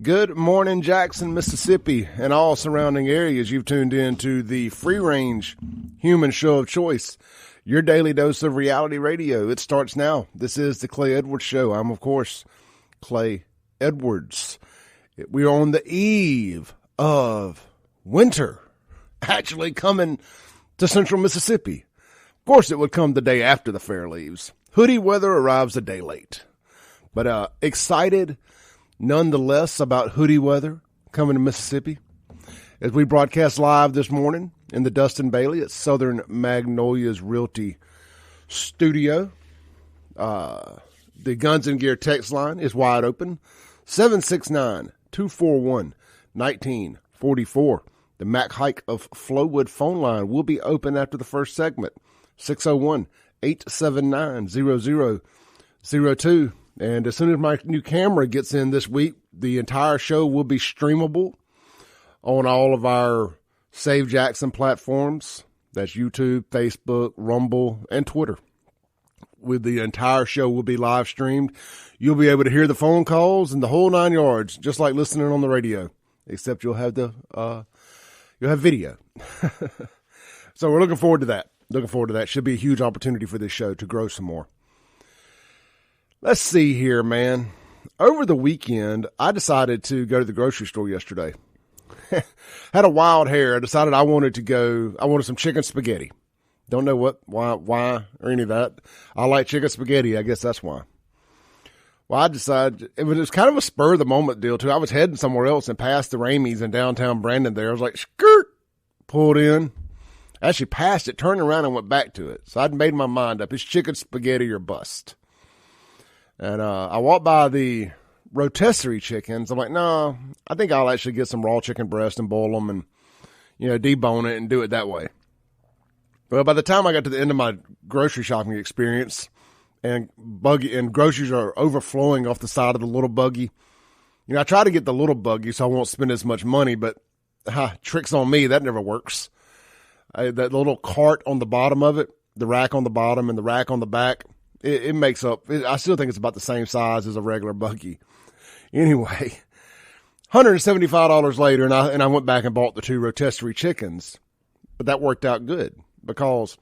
Good morning, Jackson, Mississippi, and all surrounding areas. You've tuned in to the free-range human show of choice, your daily dose of reality radio. It starts now. This is the Clay Edwards Show. I'm, of course, Clay Edwards. We are on the eve of winter, actually coming to central Mississippi. Of course, it would come the day after the fair leaves. Hoodie weather arrives a day late, but excited nonetheless about hoodie weather coming to Mississippi as we broadcast live this morning in the Dustin Bailey at Southern Magnolias Realty Studio. The Guns and Gear text line is wide open, 769-241-1944. The Mac Hike of Flowwood phone line will be open after the first segment, 601-879-0002. And as soon as my new camera gets in this week, the entire show will be streamable on all of our Save Jackson platforms. That's YouTube, Facebook, Rumble, and Twitter. With the entire show will be live streamed. You'll be able to hear the phone calls and the whole 9 yards, just like listening on the radio, except you'll have video. So we're looking forward to that. Should be a huge opportunity for this show to grow some more. Let's see here, man. Over the weekend, I decided to go to the grocery store yesterday. Had a wild hair. I decided I wanted some chicken spaghetti. Don't know why, or any of that. I like chicken spaghetti. I guess that's why. Well, I decided, it was kind of a spur of the moment deal too. I was heading somewhere else and passed the Ramey's in downtown Brandon there. I was like, skirt, pulled in. Actually passed it, turned around and went back to it. So I'd made my mind up. It's chicken spaghetti or bust. And I walked by the rotisserie chickens. I'm like, no, I think I'll actually get some raw chicken breast and boil them and, debone it and do it that way. Well, by the time I got to the end of my grocery shopping experience and groceries are overflowing off the side of the little buggy, I try to get the little buggy so I won't spend as much money, but tricks on me. That never works. That little cart on the bottom of it, the rack on the bottom and the rack on the back, it makes up. I still think it's about the same size as a regular buggy. Anyway, $175 later, and I went back and bought the 2 rotisserie chickens. But that worked out good because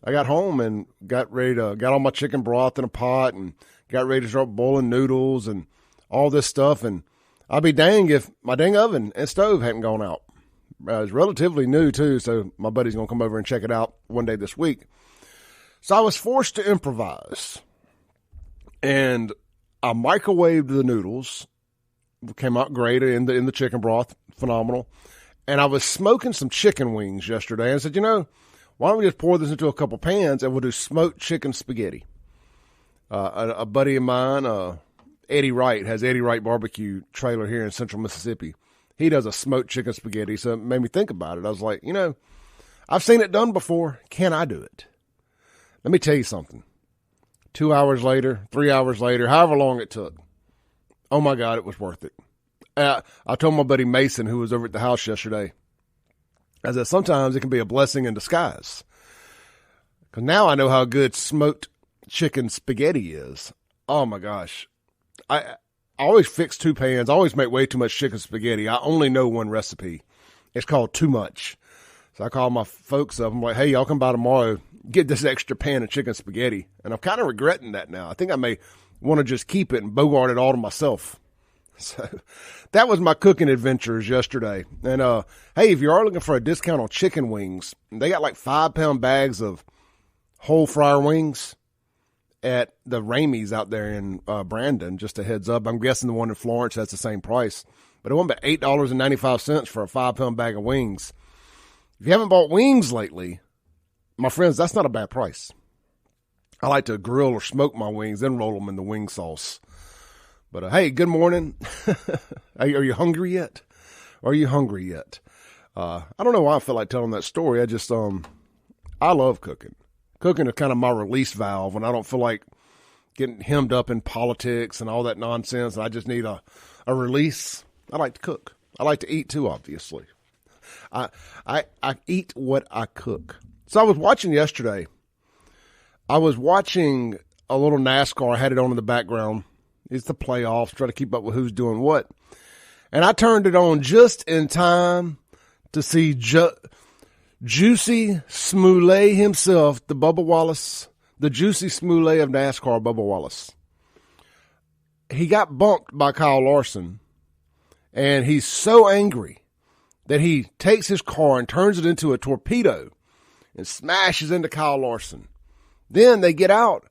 I got home and got all my chicken broth in a pot and got ready to start boiling noodles and all this stuff. And I'd be dang if my dang oven and stove hadn't gone out. It's relatively new too, so my buddy's going to come over and check it out one day this week. So I was forced to improvise, and I microwaved the noodles. Came out great in the chicken broth, phenomenal. And I was smoking some chicken wings yesterday, and I said, why don't we just pour this into a couple pans and we'll do smoked chicken spaghetti. A buddy of mine, Eddie Wright, has Eddie Wright Barbecue trailer here in central Mississippi. He does a smoked chicken spaghetti, so it made me think about it. I was like, I've seen it done before. Can I do it? Let me tell you something. 2 hours later, 3 hours later, however long it took, oh my God, it was worth it. I told my buddy Mason, who was over at the house yesterday, I said, sometimes it can be a blessing in disguise. Because now I know how good smoked chicken spaghetti is. Oh my gosh. I always fix 2 pans. I always make way too much chicken spaghetti. I only know one recipe. It's called too much. So I call my folks up. I'm like, hey, y'all come by tomorrow, get this extra pan of chicken spaghetti. And I'm kind of regretting that now. I think I may want to just keep it and bogart it all to myself. So that was my cooking adventures yesterday. And, hey, if you are looking for a discount on chicken wings, they got like 5-pound bags of whole fryer wings at the Ramey's out there in Brandon. Just a heads up. I'm guessing the one in Florence has the same price. But it went about $8.95 for a 5-pound bag of wings. If you haven't bought wings lately, my friends, that's not a bad price. I like to grill or smoke my wings, then roll them in the wing sauce. But, hey, good morning. Are you hungry yet? I don't know why I feel like telling that story. I just, I love cooking. Cooking is kind of my release valve when I don't feel like getting hemmed up in politics and all that nonsense. I just need a release. I like to cook. I like to eat too, obviously. I eat what I cook. So I was watching yesterday. I was watching a little NASCAR. I had it on in the background. It's the playoffs, try to keep up with who's doing what. And I turned it on just in time to see Juicy Smollett himself, the Bubba Wallace, the Juicy Smollett of NASCAR, Bubba Wallace. He got bumped by Kyle Larson, and he's so angry that he takes his car and turns it into a torpedo and smashes into Kyle Larson. Then they get out,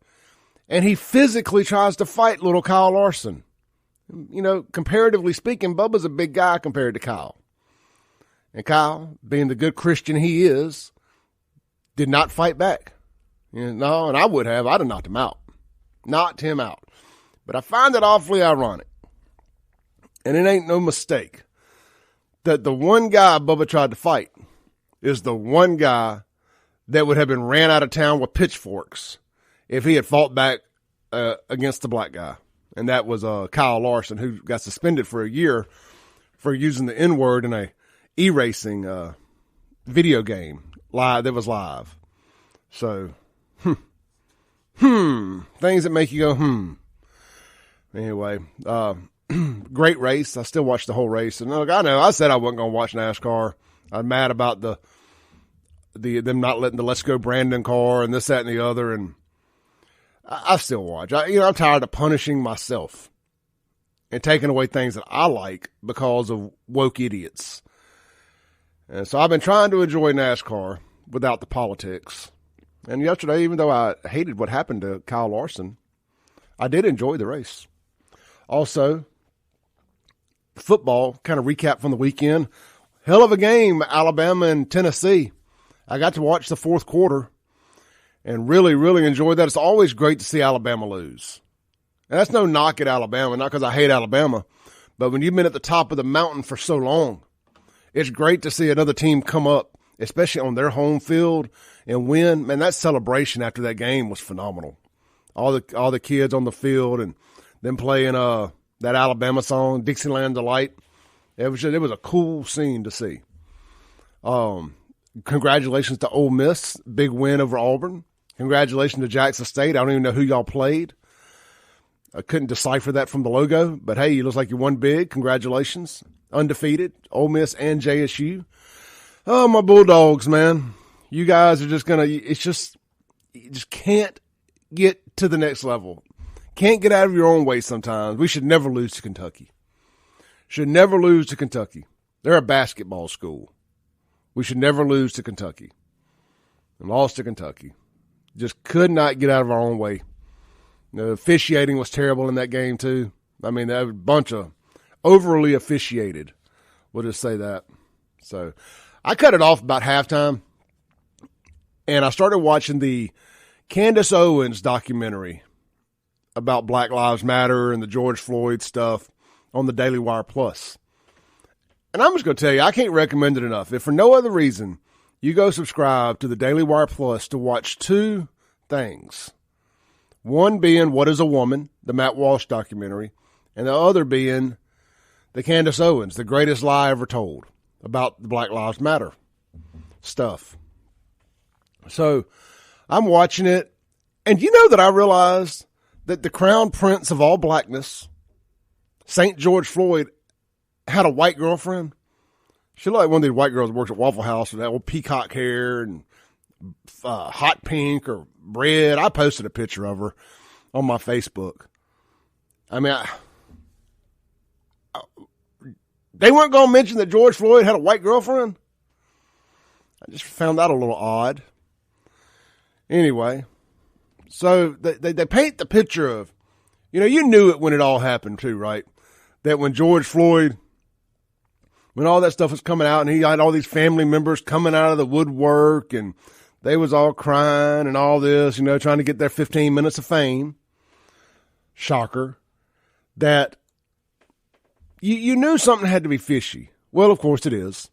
and he physically tries to fight little Kyle Larson. You know, comparatively speaking, Bubba's a big guy compared to Kyle. And Kyle, being the good Christian he is, did not fight back. You know, and I would have. I'd have knocked him out. Knocked him out. But I find it awfully ironic, and it ain't no mistake, that the one guy Bubba tried to fight is the one guy that would have been ran out of town with pitchforks if he had fought back against the black guy. And that was Kyle Larson, who got suspended for a year for using the N-word in a e-racing video game that was live. So, things that make you go, Anyway, great race. I still watched the whole race. And look, I know I said I wasn't going to watch NASCAR. I'm mad about them not letting the Let's Go Brandon car and this, that, and the other. And I still watch. I'm tired of punishing myself and taking away things that I like because of woke idiots. And so I've been trying to enjoy NASCAR without the politics. And yesterday, even though I hated what happened to Kyle Larson, I did enjoy the race. Also, football, kind of recap from the weekend. Hell of a game, Alabama and Tennessee. I got to watch the fourth quarter and really, really enjoyed that. It's always great to see Alabama lose. And that's no knock at Alabama, not because I hate Alabama, but when you've been at the top of the mountain for so long, it's great to see another team come up, especially on their home field, and win. Man, that celebration after that game was phenomenal. All the kids on the field and them playing that Alabama song, Dixieland Delight. It was a cool scene to see. Congratulations to Ole Miss, big win over Auburn. Congratulations to Jackson State. I don't even know who y'all played. I couldn't decipher that from the logo, but hey, it looks like you won big. Congratulations. Undefeated, Ole Miss and JSU. Oh, my Bulldogs, man. You guys are just you just can't get to the next level. Can't get out of your own way sometimes. We should never lose to Kentucky. Should never lose to Kentucky. They're a basketball school. We should never lose to Kentucky. And lost to Kentucky. Just could not get out of our own way. The officiating was terrible in that game, too. I mean, there was a bunch of overly officiated. We'll just say that. So I cut it off about halftime, and I started watching the Candace Owens documentary about Black Lives Matter and the George Floyd stuff on the Daily Wire Plus. And I'm just going to tell you, I can't recommend it enough. If for no other reason, you go subscribe to the Daily Wire Plus to watch two things. One being What is a Woman, the Matt Walsh documentary, and the other being the Candace Owens, the greatest lie ever told about the Black Lives Matter stuff. So I'm watching it, and you know that I realized that the crown prince of all blackness, St. George Floyd, had a white girlfriend. She looked like one of these white girls that works at Waffle House with that old peacock hair and hot pink or red. I posted a picture of her on my Facebook. I mean, they weren't going to mention that George Floyd had a white girlfriend. I just found that a little odd. Anyway, so they paint the picture of, you knew it when it all happened too, right? That when George Floyd, when all that stuff was coming out and he had all these family members coming out of the woodwork and they was all crying and all this, trying to get their 15 minutes of fame. Shocker. That you knew something had to be fishy. Well, of course it is.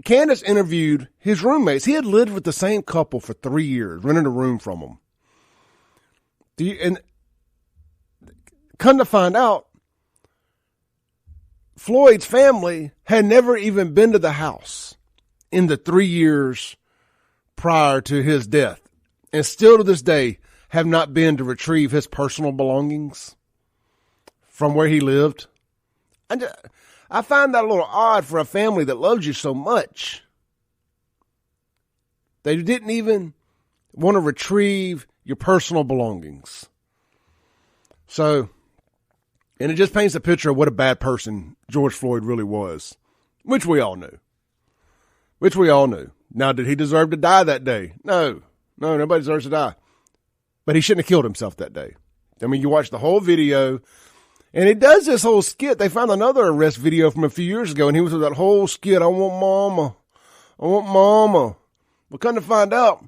Candace interviewed his roommates. He had lived with the same couple for 3 years, rented a room from them. And come to find out, Floyd's family had never even been to the house in the 3 years prior to his death, and still to this day have not been to retrieve his personal belongings from where he lived. I find that a little odd for a family that loves you so much. They didn't even want to retrieve your personal belongings. So, and it just paints a picture of what a bad person George Floyd really was, which we all knew. Now, did he deserve to die that day? No, nobody deserves to die. But he shouldn't have killed himself that day. I mean, you watch the whole video, and it does this whole skit. They found another arrest video from a few years ago, and he was with that whole skit, I want mama. But come to find out,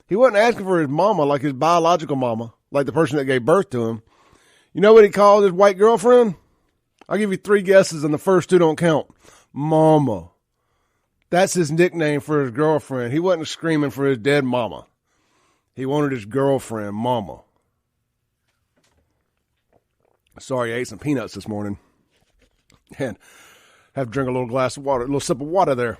he wasn't asking for his mama, like his biological mama, like the person that gave birth to him. You know what he called his white girlfriend? I'll give you 3 guesses, and the first 2 don't count. Mama. That's his nickname for his girlfriend. He wasn't screaming for his dead mama. He wanted his girlfriend, mama. Sorry, I ate some peanuts this morning. And have to drink a little glass of water, a little sip of water there.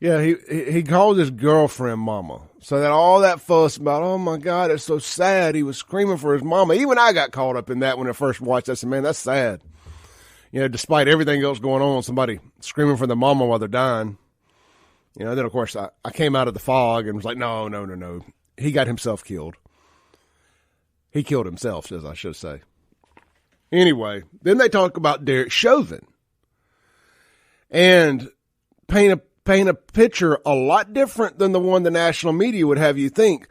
Yeah, he called his girlfriend mama. So that all that fuss about, oh my God, it's so sad. He was screaming for his mama. Even I got caught up in that when I first watched. I said, man, that's sad. You know, despite everything else going on, somebody screaming for the mama while they're dying. You know, then of course I came out of the fog and was like, no. He got himself killed. He killed himself, as I should say. Anyway, then they talk about Derek Chauvin and paint a picture a lot different than the one the national media would have you think.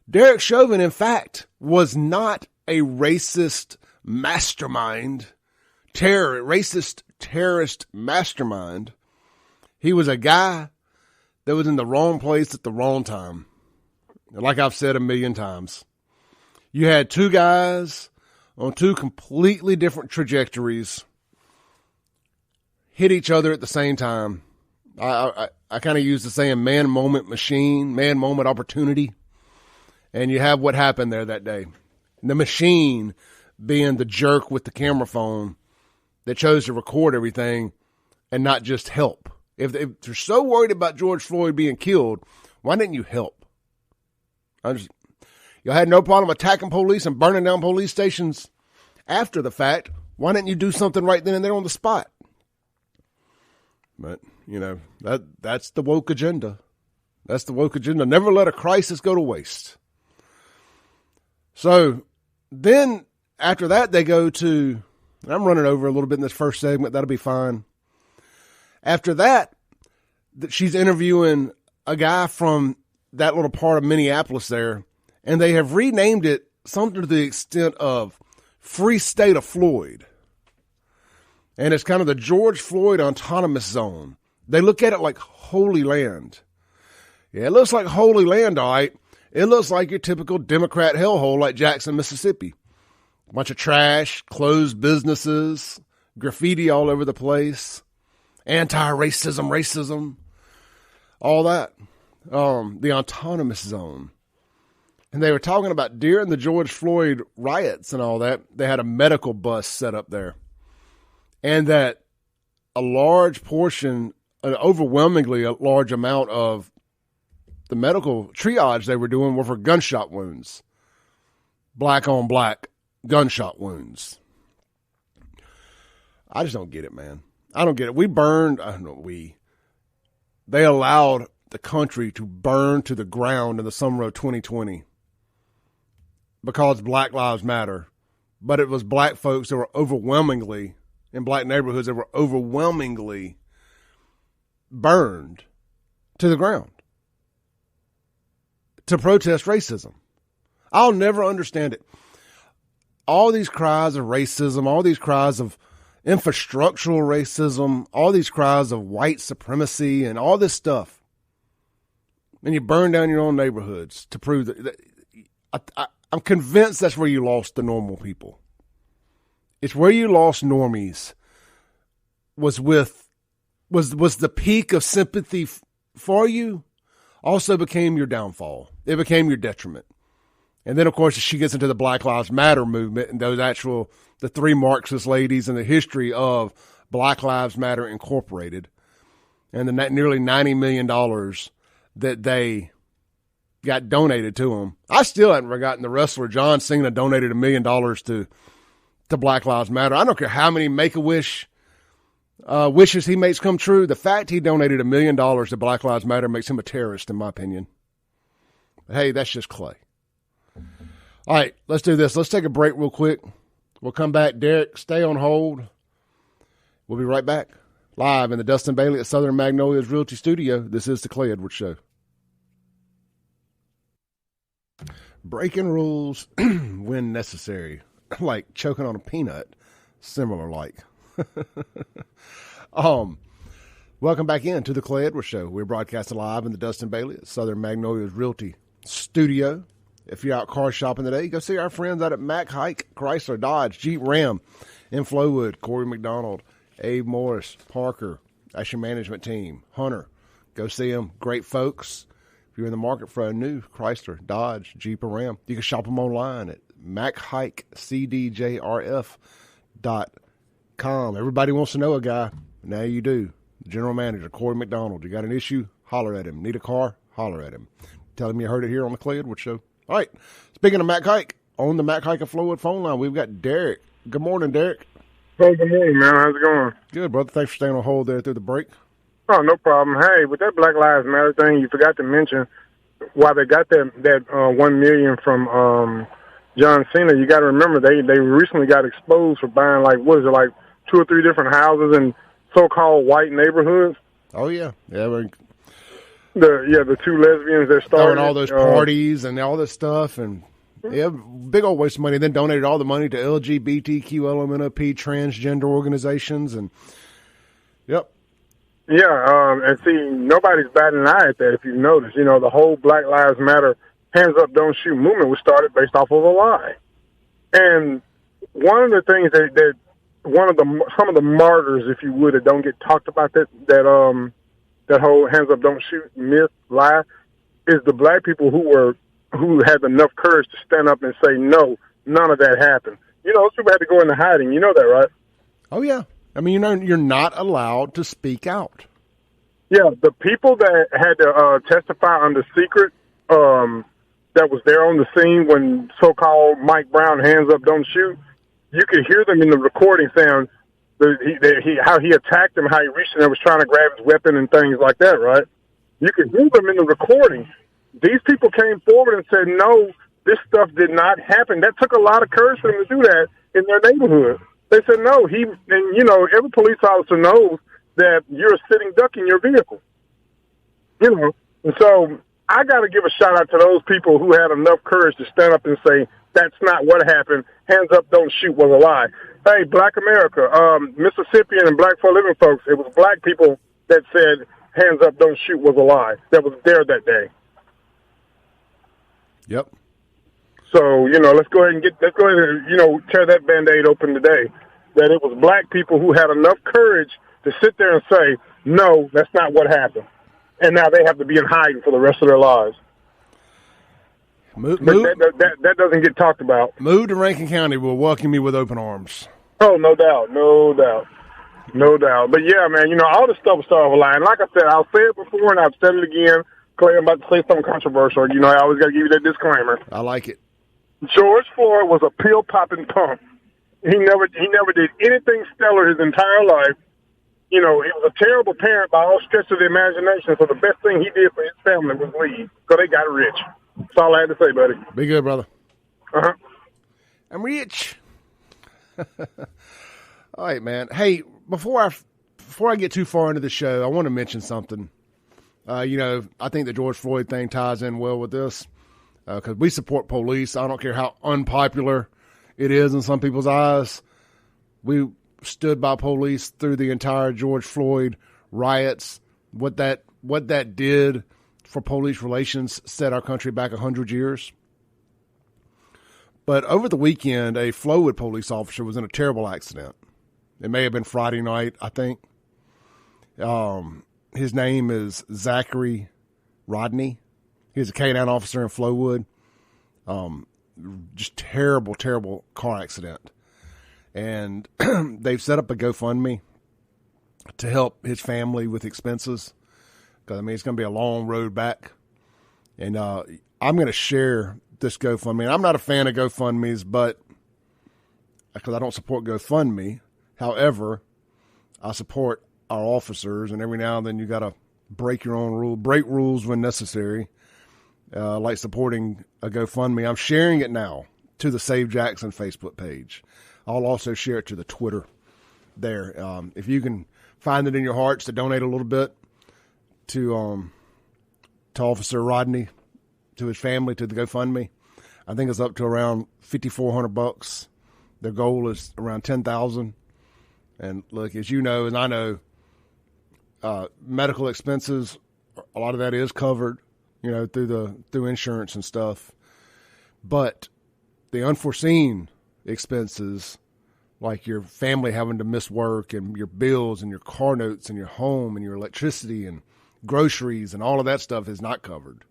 Derek Chauvin, in fact, was not a racist mastermind, racist terrorist mastermind. He was a guy that was in the wrong place at the wrong time. Like I've said a million times, you had 2 guys on 2 completely different trajectories hit each other at the same time. I kind of use the saying man moment machine, man moment opportunity. And you have what happened there that day. The machine being the jerk with the camera phone that chose to record everything and not just help. If you're so worried about George Floyd being killed, why didn't you help? Y'all had no problem attacking police and burning down police stations after the fact. Why didn't you do something right then and there on the spot? But, you know, that's the woke agenda. That's the woke agenda. Never let a crisis go to waste. So then after that, they go to, I'm running over a little bit in this first segment. That'll be fine. After that, she's interviewing a guy from that little part of Minneapolis there, and they have renamed it something to the extent of Free State of Floyd. And it's kind of the George Floyd Autonomous Zone. They look at it like Holy Land. Yeah, it looks like Holy Land, all right. It looks like your typical Democrat hellhole like Jackson, Mississippi. A bunch of trash, closed businesses, graffiti all over the place, racism, all that. The Autonomous Zone. And they were talking about during the George Floyd riots and all that, they had a medical bus set up there. And that a large portion, an overwhelmingly a large amount of the medical triage they were doing were for gunshot wounds. Black on black gunshot wounds. I just don't get it, man. I don't get it. They allowed the country to burn to the ground in the summer of 2020 because Black Lives Matter. But it was black folks that were overwhelmingly, in black neighborhoods, that were overwhelmingly burned to the ground to protest racism. I'll never understand it. All these cries of racism, all these cries of infrastructural racism, all these cries of white supremacy and all this stuff. And you burn down your own neighborhoods to prove that I'm convinced that's where you lost the normal people. It's where you lost normies was the peak of sympathy for you also became your downfall. It became your detriment. And then, of course, she gets into the Black Lives Matter movement and the 3 Marxist ladies and the history of Black Lives Matter Incorporated and the nearly $90 million that they got donated to them. I still haven't forgotten the wrestler John Cena donated $1 million to Black Lives Matter. I don't care how many Make-A-Wish wishes he makes come true. The fact he donated $1 million to Black Lives Matter makes him a terrorist, in my opinion. But hey, that's just Clay. All right, let's do this. Let's take a break real quick. We'll come back. Derek, stay on hold. We'll be right back. Live in the Dustin Bailey at Southern Magnolias Realty Studio. This is the Clay Edwards Show. Breaking rules when necessary. Like choking on a peanut. Similar like. Welcome back into the Clay Edwards Show. We're broadcasting live in the Dustin Bailey at Southern Magnolias Realty Studio. If you're out car shopping today, go see our friends out at Mack Hike, Chrysler, Dodge, Jeep, Ram in Flowood, Corey McDonald, Abe Morris, Parker, that's your management team, Hunter. Go see them. Great folks. If you're in the market for a new Chrysler, Dodge, Jeep, or Ram, you can shop them online at mackhikecdjrf.com. Everybody wants to know a guy. Now you do. General Manager, Corey McDonald. You got an issue? Holler at him. Need a car? Holler at him. Tell him you heard it here on the Clay Edwards Show. All right. Speaking of Mack Hike, on the Mack Hike and Flowood phone line, we've got Derek. Good morning, Derek. Hey, good morning, man. How's it going? Good, brother. Thanks for staying on hold there through the break. Oh, no problem. Hey, with that Black Lives Matter thing, you forgot to mention why they got that $1 million from John Cena. You got to remember they recently got exposed for buying like 2 or 3 different houses in so-called white neighborhoods. Oh yeah, yeah. The 2 lesbians that started throwing all those parties and all this stuff, and yeah, big old waste of money. Then donated all the money to LGBTQ, LMNOP, transgender organizations, and yep. Yeah, and see, nobody's batting an eye at that. If you notice, the whole Black Lives Matter, hands up, don't shoot movement was started based off of a lie. And one of the things that some of the martyrs, if you would, that don't get talked about that whole hands up, don't shoot myth, lie, is the black people who had enough courage to stand up and say, no, none of that happened. Those people had to go into hiding. You know that, right? Oh, yeah. I mean, you're not allowed to speak out. Yeah, the people that had to testify under secret that was there on the scene when so-called Mike Brown, hands up, don't shoot, you could hear them in the recording saying how he attacked him, how he reached in there, was trying to grab his weapon and things like that, right? You could hear them in the recording. These people came forward and said, no, this stuff did not happen. That took a lot of courage for them to do that in their neighborhood. They said, no, every police officer knows that you're a sitting duck in your vehicle. And so I got to give a shout out to those people who had enough courage to stand up and say, that's not what happened. Hands up, don't shoot was a lie. Hey, Black America, Mississippian and Black for Living folks, it was black people that said hands up, don't shoot was a lie. That was there that day. Yep. So, let's go ahead and tear that Band-Aid open today. That it was black people who had enough courage to sit there and say, no, that's not what happened. And now they have to be in hiding for the rest of their lives. That doesn't get talked about. Move to Rankin County will welcome you with open arms. Oh, no doubt. But yeah, man, all this stuff will start off a line. Like I said, I'll say it before and I've said it again. Clay, I'm about to say something controversial. I always got to give you that disclaimer. I like it. George Floyd was a pill-popping punk. He never did anything stellar his entire life. He was a terrible parent by all stretch of the imagination, so the best thing he did for his family was leave, because they got rich. That's all I had to say, buddy. Be good, brother. Uh-huh. I'm rich. All right, man. Hey, before I get too far into the show, I want to mention something. I think the George Floyd thing ties in well with this, because we support police. I don't care how unpopular it is in some people's eyes. We stood by police through the entire George Floyd riots. What that did for police relations set our country back 100 years. But over the weekend, a Flowood police officer was in a terrible accident. It may have been Friday night, I think. His name is Zachary Rodney. He's a K-9 officer in Flowood. Just terrible, terrible car accident. And they've set up a GoFundMe to help his family with expenses. Because, it's going to be a long road back. And I'm going to share this GoFundMe. And I'm not a fan of GoFundMes, but because I don't support GoFundMe. However, I support our officers, and every now and then you got to break your own rule, break rules when necessary, like supporting a GoFundMe. I'm sharing it now to the Save Jackson Facebook page. I'll also share it to the Twitter there. If you can find it in your hearts to donate a little bit to Officer Rodney, to his family, to the GoFundMe, I think it's up to around $5,400. Their goal is around $10,000. And look, as you know, and I know, medical expenses, a lot of that is covered, through insurance and stuff. But the unforeseen expenses, like your family having to miss work and your bills and your car notes and your home and your electricity and groceries and all of that stuff, is not covered.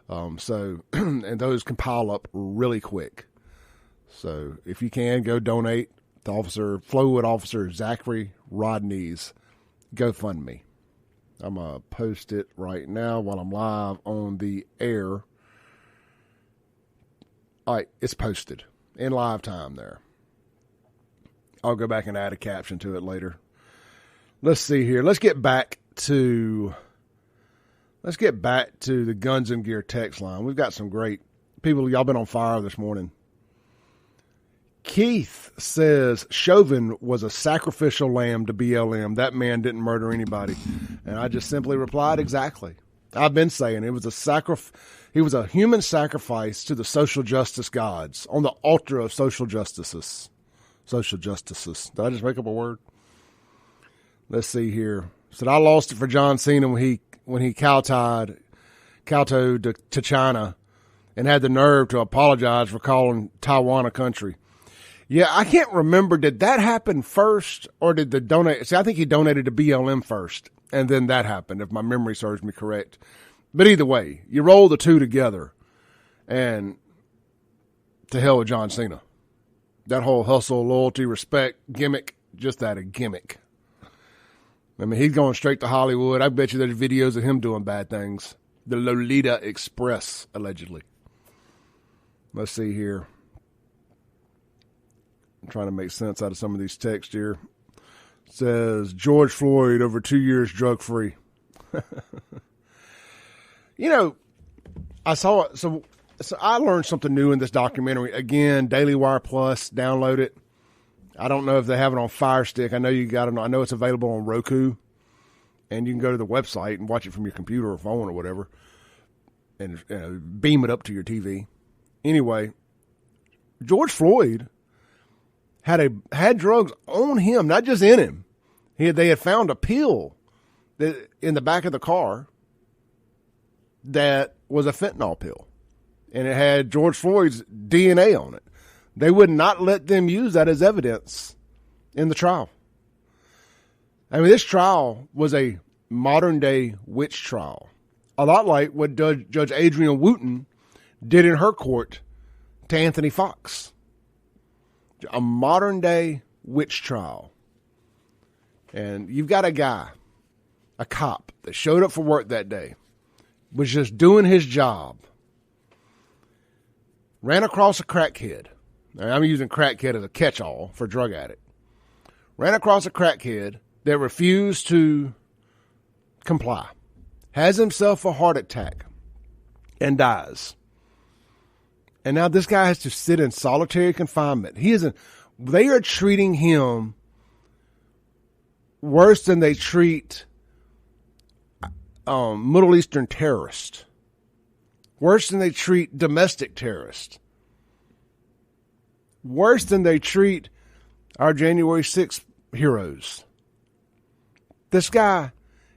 And those can pile up really quick. So if you can, go donate to Flowood Officer Zachary Rodney's GoFundMe. I'm going to post it right now while I'm live on the air. All right, it's posted in live time there. I'll go back and add a caption to it later. Let's see here. Let's get back to the Guns and Gear text line. We've got some great people. Y'all been on fire this morning. Keith says Chauvin was a sacrificial lamb to BLM. That man didn't murder anybody. And I just simply replied, exactly. I've been saying it was he was a human sacrifice to the social justice gods on the altar of social justices. Social justices. Did I just make up a word? Let's see here. Said I lost it for John Cena when he kowtowed to China and had the nerve to apologize for calling Taiwan a country. Yeah, I can't remember. Did that happen first, or did the donate? See, I think he donated to BLM first, and then that happened, if my memory serves me correct. But either way, you roll the two together, and to hell with John Cena. That whole hustle, loyalty, respect gimmick, just that, a gimmick. I mean, he's going straight to Hollywood. I bet you there's videos of him doing bad things. The Lolita Express, allegedly. Let's see here. I'm trying to make sense out of some of these texts here. It says, George Floyd over 2 years drug-free. I saw it. So I learned something new in this documentary. Again, Daily Wire Plus, download it. I don't know if they have it on Fire Stick. I know you got it. I know it's available on Roku, and you can go to the website and watch it from your computer or phone or whatever, and beam it up to your TV. Anyway, George Floyd had drugs on him, not just in him. They had found a pill in the back of the car that was a fentanyl pill, and it had George Floyd's DNA on it. They would not let them use that as evidence in the trial. I mean, this trial was a modern-day witch trial, a lot like what Judge Adrienne Wooten did in her court to Anthony Fox. A modern-day witch trial. And you've got a guy, a cop, that showed up for work that day, was just doing his job, ran across a crackhead. Now, I'm using crackhead as a catch-all for drug addict. Ran across a crackhead that refused to comply, has himself a heart attack, and dies. And now this guy has to sit in solitary confinement. They are treating him worse than they treat Middle Eastern terrorists, worse than they treat domestic terrorists, worse than they treat our January 6th heroes. This guy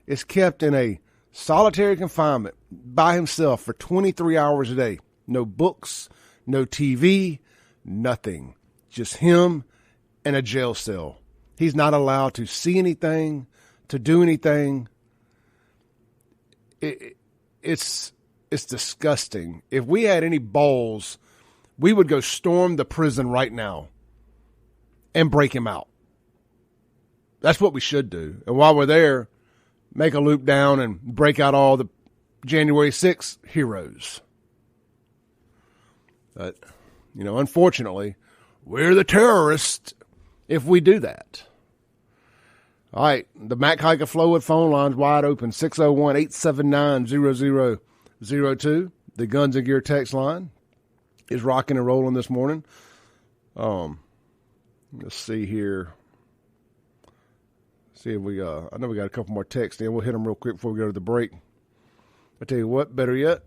is kept in a solitary confinement by himself for 23 hours a day. No books, no TV, nothing. Just him and a jail cell. He's not allowed to see anything, to do anything. It's disgusting. If we had any balls, we would go storm the prison right now and break him out. That's what we should do. And while we're there, make a loop down and break out all the January 6th heroes. But, unfortunately, we're the terrorists if we do that. All right, the Mac Haik Flowood phone line's wide open, 601-879-0002. The Guns and Gear text line is rocking and rolling this morning. Let's see here. See if we I know we got a couple more texts in. We'll hit them real quick before we go to the break. I tell you what, better yet,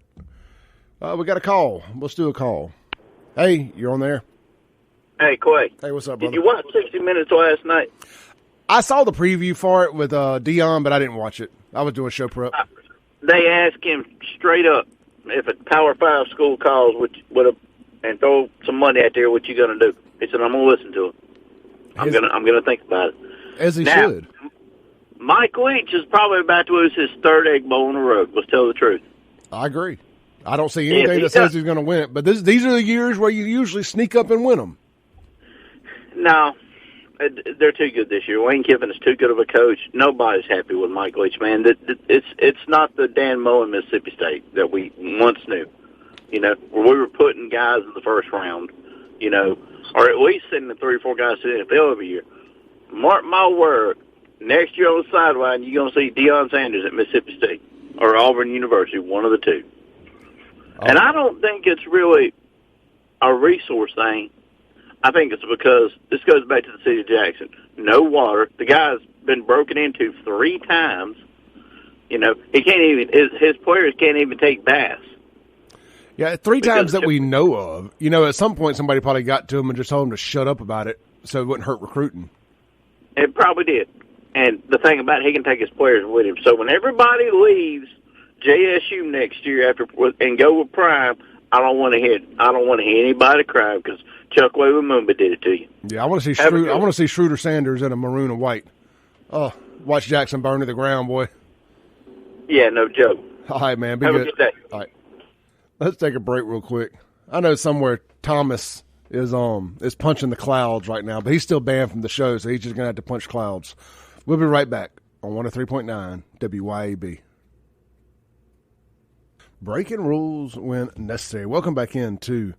we got a call. Let's do a call. Hey, you're on there. Hey, Clay. Hey, what's up, brother? Did you watch 60 Minutes last night? I saw the preview for it with Dion, but I didn't watch it. I was doing show prep. They asked him straight up if a Power 5 school calls and throw some money out there, what you going to do? He said, I'm going to listen to it. I'm gonna think about it. As he now, should. Mike Leach is probably about to lose his third Egg Bowl in a row. Let's tell the truth. I agree. I don't see anything that says he's going to win it, but these are the years where you usually sneak up and win them. No, they're too good this year. Wayne Kiffin is too good of a coach. Nobody's happy with Mike Leach, man. It's not the Dan Mullen Mississippi State that we once knew. You know, where we were putting guys in the first round, you know, or at least sending the 3 or 4 guys to the NFL every year. Mark my word, next year on the sideline, you're going to see Deion Sanders at Mississippi State or Auburn University, one of the two. Oh. And I don't think it's really a resource thing. I think it's because this goes back to the city of Jackson. No water. The guy's been broken into 3 times. You know, he can't even. His players can't even take baths. Yeah, 3 times that we know of. You know, at some point somebody probably got to him and just told him to shut up about it so it wouldn't hurt recruiting. It probably did. And the thing about it, he can take his players with him. So when everybody leaves JSU next year and go with Prime, I don't want to hear anybody cry because Chuck Lumumba did it to you. Yeah, I want to see Schroeder Sanders in a maroon and white. Oh, watch Jackson burn to the ground, boy. Yeah, no joke. All right, man. Be Have good. a good day. All right. Let's take a break real quick. I know somewhere Thomas is punching the clouds right now, but he's still banned from the show, so he's just going to have to punch clouds. We'll be right back on 103.9 WYAB. Breaking rules when necessary. Welcome back into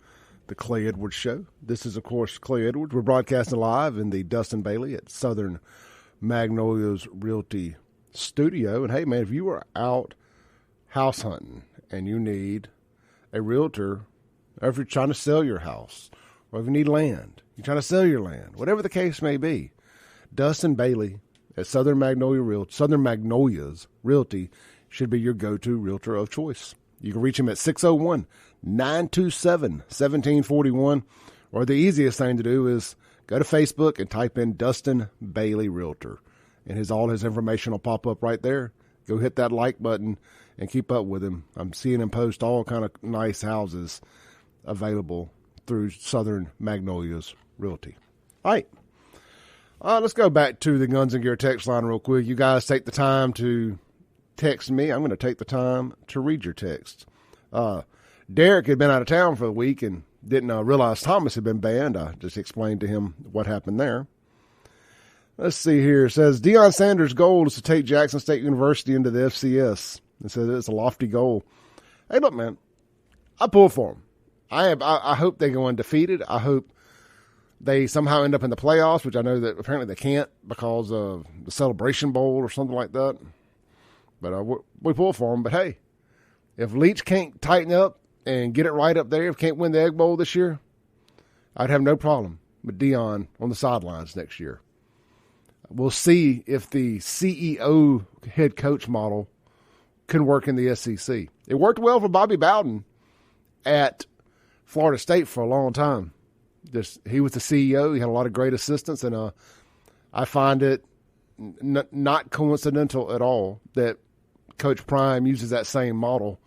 the Clay Edwards Show. This is, of course, Clay Edwards. We're broadcasting live in the Dustin Bailey at Southern Magnolias Realty Studio. And, hey, man, if you are out house hunting and you need a realtor, or if you're trying to sell your house, or if you need land, you're trying to sell your land, whatever the case may be, Dustin Bailey at Southern Magnolias Realty should be your go-to realtor of choice. You can reach him at 601-927-1741, or the easiest thing to do is go to Facebook and type in Dustin Bailey Realtor, and all his information will pop up right there. Go hit that like button and keep up with him. I'm seeing him post all kind of nice houses available through Southern Magnolias Realty. All right. Let's go back to the Guns and Gear text line real quick. You guys take the time to text me. I'm going to take the time to read your text. Derek had been out of town for the week and didn't realize Thomas had been banned. I just explained to him what happened there. Let's see here. It says, Deion Sanders' goal is to take Jackson State University into the FCS. It says it's a lofty goal. Hey, look, man, I pull for them. I hope they go undefeated. I hope they somehow end up in the playoffs, which I know that apparently they can't because of the Celebration Bowl or something like that. But we pull for them. But, hey, if Leach can't tighten up and get it right up there, if can't win the Egg Bowl this year, I'd have no problem with Deion on the sidelines next year. We'll see if the CEO head coach model can work in the SEC. It worked well for Bobby Bowden at Florida State for a long time. He was the CEO. He had a lot of great assistants, and I find it not coincidental at all that Coach Prime uses that same model.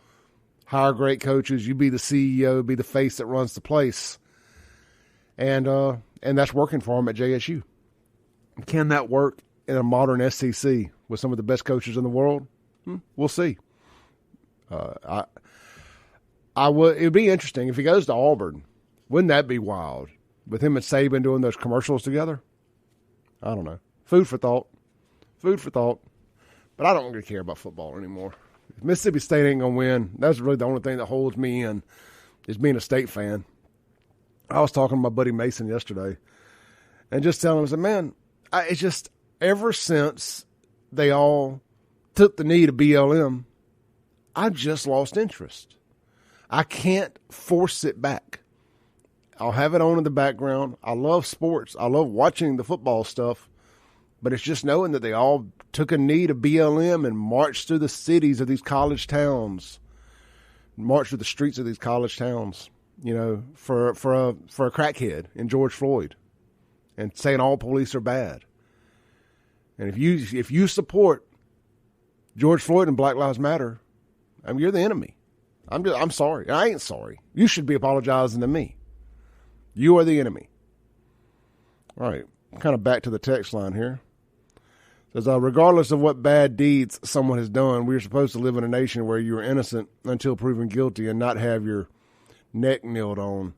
Hire great coaches. You be the CEO, be the face that runs the place, and that's working for him at JSU. Can that work in a modern SEC with some of the best coaches in the world? We'll see. It would be interesting if he goes to Auburn. Wouldn't that be wild? With him and Saban doing those commercials together? I don't know. Food for thought. But I don't really care about football anymore. If Mississippi State ain't going to win, that's really the only thing that holds me in is being a State fan. I was talking to my buddy Mason yesterday and just telling him, I said, man, ever since they all took the knee to BLM, I've just lost interest. I can't force it back. I'll have it on in the background. I love sports. I love watching the football stuff. But it's just knowing that they all took a knee to BLM and marched through the cities of these college towns, marched through the streets of these college towns, for a crackhead in George Floyd, and saying all police are bad. And if you support George Floyd and Black Lives Matter, you're the enemy. I'm sorry. I ain't sorry. You should be apologizing to me. You are the enemy. All right, kind of back to the text line here. It says, regardless of what bad deeds someone has done, we are supposed to live in a nation where you are innocent until proven guilty and not have your neck kneeled on.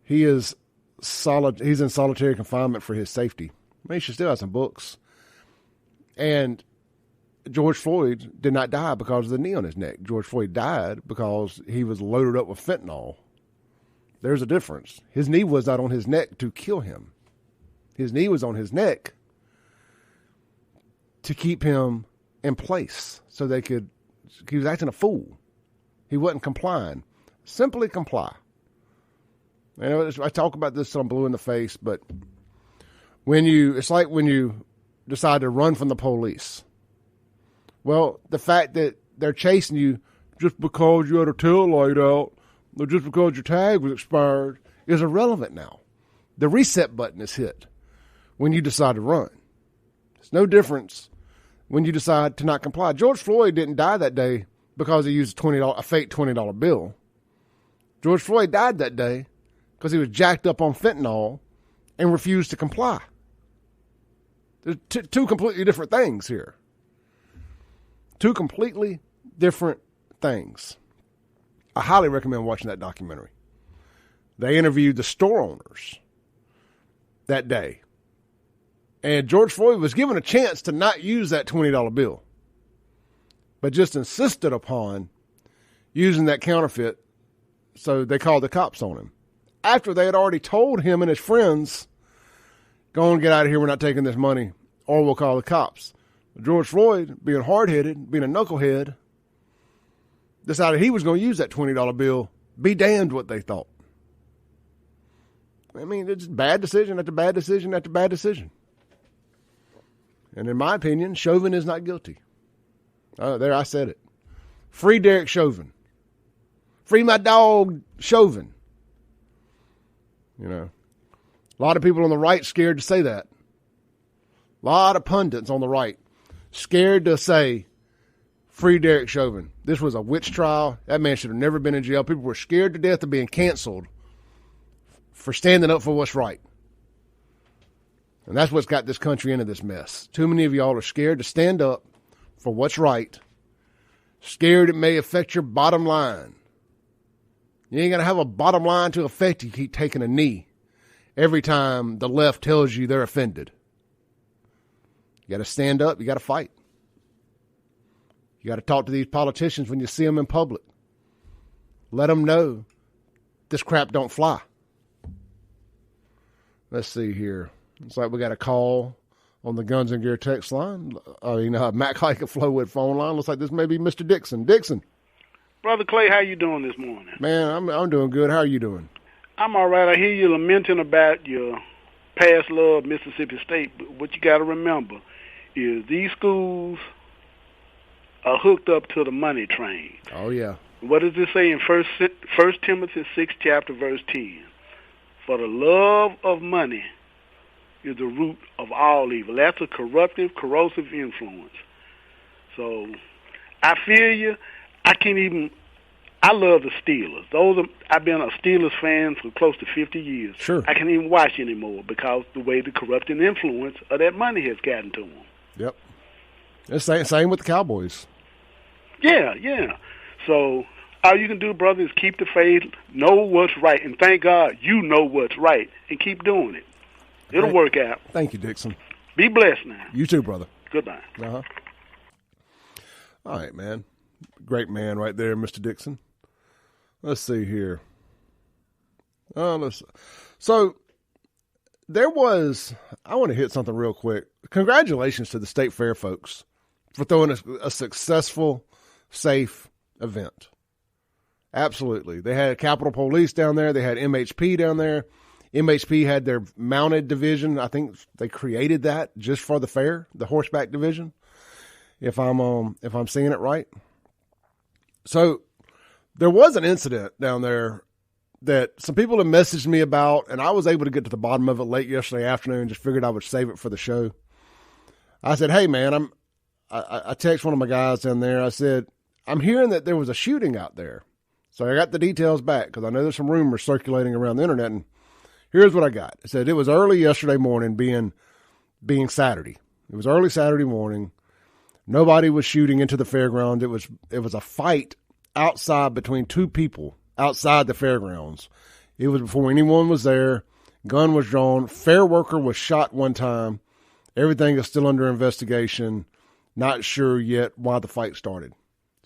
He's in solitary confinement for his safety. He should still have some books. And George Floyd did not die because of the knee on his neck. George Floyd died because he was loaded up with fentanyl. There's a difference. His knee was not on his neck to kill him. His knee was on his neck to keep him in place so he was acting a fool. He wasn't complying. Simply comply. I talk about this till I'm blue in the face, but it's like when you decide to run from the police. Well, the fact that they're chasing you just because you had a tail light out, or just because your tag was expired, is irrelevant now. The reset button is hit when you decide to run. There's no difference when you decide to not comply. George Floyd didn't die that day because he used a fake $20 bill. George Floyd died that day because he was jacked up on fentanyl and refused to comply. There's two completely different things here. Two completely different things. I highly recommend watching that documentary. They interviewed the store owners that day. And George Floyd was given a chance to not use that $20 bill, but just insisted upon using that counterfeit, so they called the cops on him. After they had already told him and his friends, go and get out of here, we're not taking this money, or we'll call the cops. George Floyd, being hard-headed, being a knucklehead, decided he was going to use that $20 bill. Be damned what they thought. It's bad decision after bad decision after bad decision. And in my opinion, Chauvin is not guilty. There, I said it. Free Derek Chauvin. Free my dog Chauvin. A lot of people on the right scared to say that. A lot of pundits on the right scared to say, free Derek Chauvin. This was a witch trial. That man should have never been in jail. People were scared to death of being canceled for standing up for what's right. And that's what's got this country into this mess. Too many of y'all are scared to stand up for what's right. Scared it may affect your bottom line. You ain't going to have a bottom line to affect you. Keep taking a knee every time the left tells you they're offended. You got to stand up. You got to fight. You got to talk to these politicians when you see them in public. Let them know this crap don't fly. Let's see here. It's like we got a call on the Guns and Gear text line. Matt Hike at Flowwood phone line. Looks like this may be Mr. Dixon. Dixon. Brother Clay, how you doing this morning? Man, I'm doing good. How are you doing? I'm all right. I hear you lamenting about your past love, Mississippi State. But what you got to remember is these schools are hooked up to the money train. Oh, yeah. What does it say in First Timothy 6, chapter, verse 10? For the love of money is the root of all evil. That's a corrosive influence. So I feel you. I love the Steelers. I've been a Steelers fan for close to 50 years. Sure. I can't even watch anymore because the way the corrupting influence of that money has gotten to them. Yep. It's the same with the Cowboys. Yeah. So all you can do, brother, is keep the faith, know what's right, and thank God you know what's right, and keep doing it. It'll work out. Thank you, Dixon. Be blessed now. You too, brother. Goodbye. Uh-huh. All right, man. Great man right there, Mr. Dixon. Let's see here. So I want to hit something real quick. Congratulations to the State Fair folks for throwing a successful, safe event. Absolutely. They had Capitol Police down there. They had MHP down there. MHP had their mounted division. I think they created that just for the fair, the horseback division, if I'm seeing it right. So there was an incident down there that some people have messaged me about, and I was able to get to the bottom of it late yesterday afternoon. Just figured I would save it for the show. I said, "Hey, man," I text one of my guys down there. I said, "I'm hearing that there was a shooting out there." So I got the details back because I know there's some rumors circulating around the internet. And here's what I got. It said it was early yesterday morning, being Saturday. It was early Saturday morning. Nobody was shooting into the fairground. It was a fight outside between two people outside the fairgrounds. It was before anyone was there. Gun was drawn. Fair worker was shot one time. Everything is still under investigation. Not sure yet why the fight started.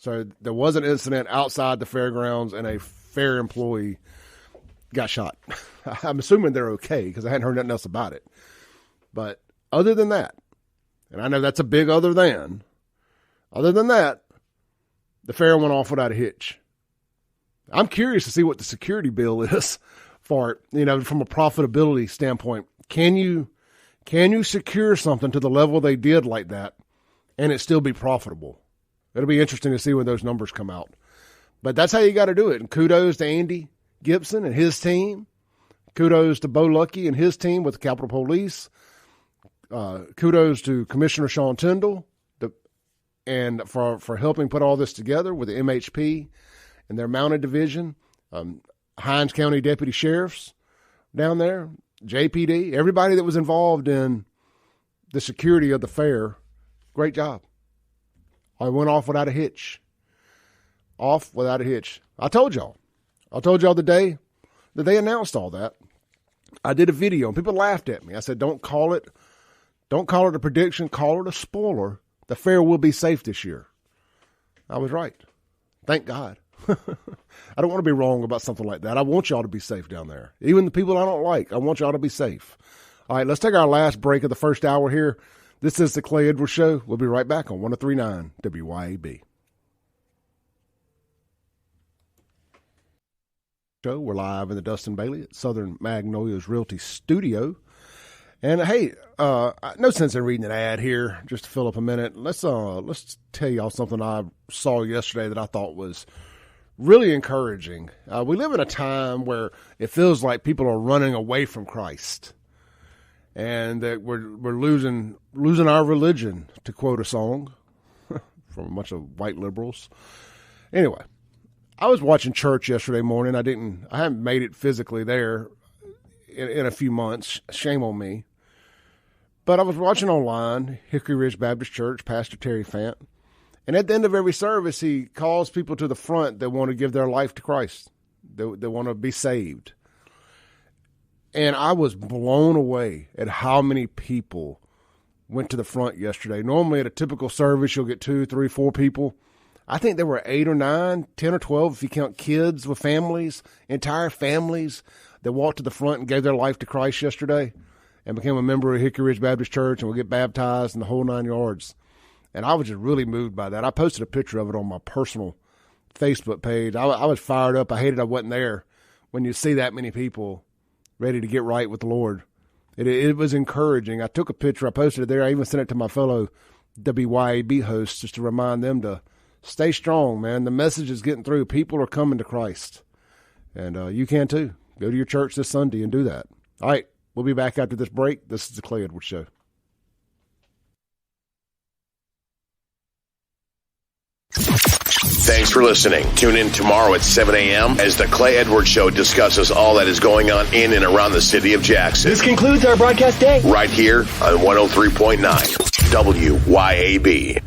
So there was an incident outside the fairgrounds, and a fair employee got shot. I'm assuming they're okay because I hadn't heard nothing else about it. But other than that, and I know that's a big other than that, the fair went off without a hitch. I'm curious to see what the security bill is for it, from a profitability standpoint. Can you secure something to the level they did like that and it still be profitable? It'll be interesting to see when those numbers come out. But that's how you got to do it. And kudos to Andy Gibson and his team. Kudos to Bo Lucky and his team with the Capitol Police. Kudos to Commissioner Sean Tyndall and for helping put all this together with the MHP and their mounted division. Hinds County Deputy Sheriffs down there. JPD. Everybody that was involved in the security of the fair. Great job. I went off without a hitch. Off without a hitch. I told y'all the day that they announced all that. I did a video and people laughed at me. I said, don't call it a prediction, call it a spoiler. The fair will be safe this year. I was right. Thank God. I don't want to be wrong about something like that. I want y'all to be safe down there. Even the people I don't like, I want y'all to be safe. All right, let's take our last break of the first hour here. This is the Clay Edwards Show. We'll be right back on 103.9 WYAB. We're live in the Dustin Bailey at Southern Magnolias Realty Studio. And hey, no sense in reading an ad here just to fill up a minute. Let's tell y'all something I saw yesterday that I thought was really encouraging. We live in a time where it feels like people are running away from Christ. And that we're losing our religion, to quote a song from a bunch of white liberals. Anyway, I was watching church yesterday morning. I haven't made it physically there in a few months. Shame on me. But I was watching online, Hickory Ridge Baptist Church, Pastor Terry Fant. And at the end of every service, he calls people to the front that want to give their life to Christ. They want to be saved. And I was blown away at how many people went to the front yesterday. Normally at a typical service, you'll get 2, 3, 4 people. I think there were 8 or 9, 10 or 12, if you count kids with families, entire families that walked to the front and gave their life to Christ yesterday and became a member of Hickory Ridge Baptist Church and will get baptized in the whole 9 yards. And I was just really moved by that. I posted a picture of it on my personal Facebook page. I was fired up. I hated I wasn't there when you see that many people ready to get right with the Lord. It was encouraging. I took a picture. I posted it there. I even sent it to my fellow WYAB hosts just to remind them to stay strong, man. The message is getting through. People are coming to Christ. And you can too. Go to your church this Sunday and do that. All right. We'll be back after this break. This is the Clay Edwards Show. Thanks for listening. Tune in tomorrow at 7 a.m. as the Clay Edwards Show discusses all that is going on in and around the city of Jackson. This concludes our broadcast day. Right here on 103.9 WYAB.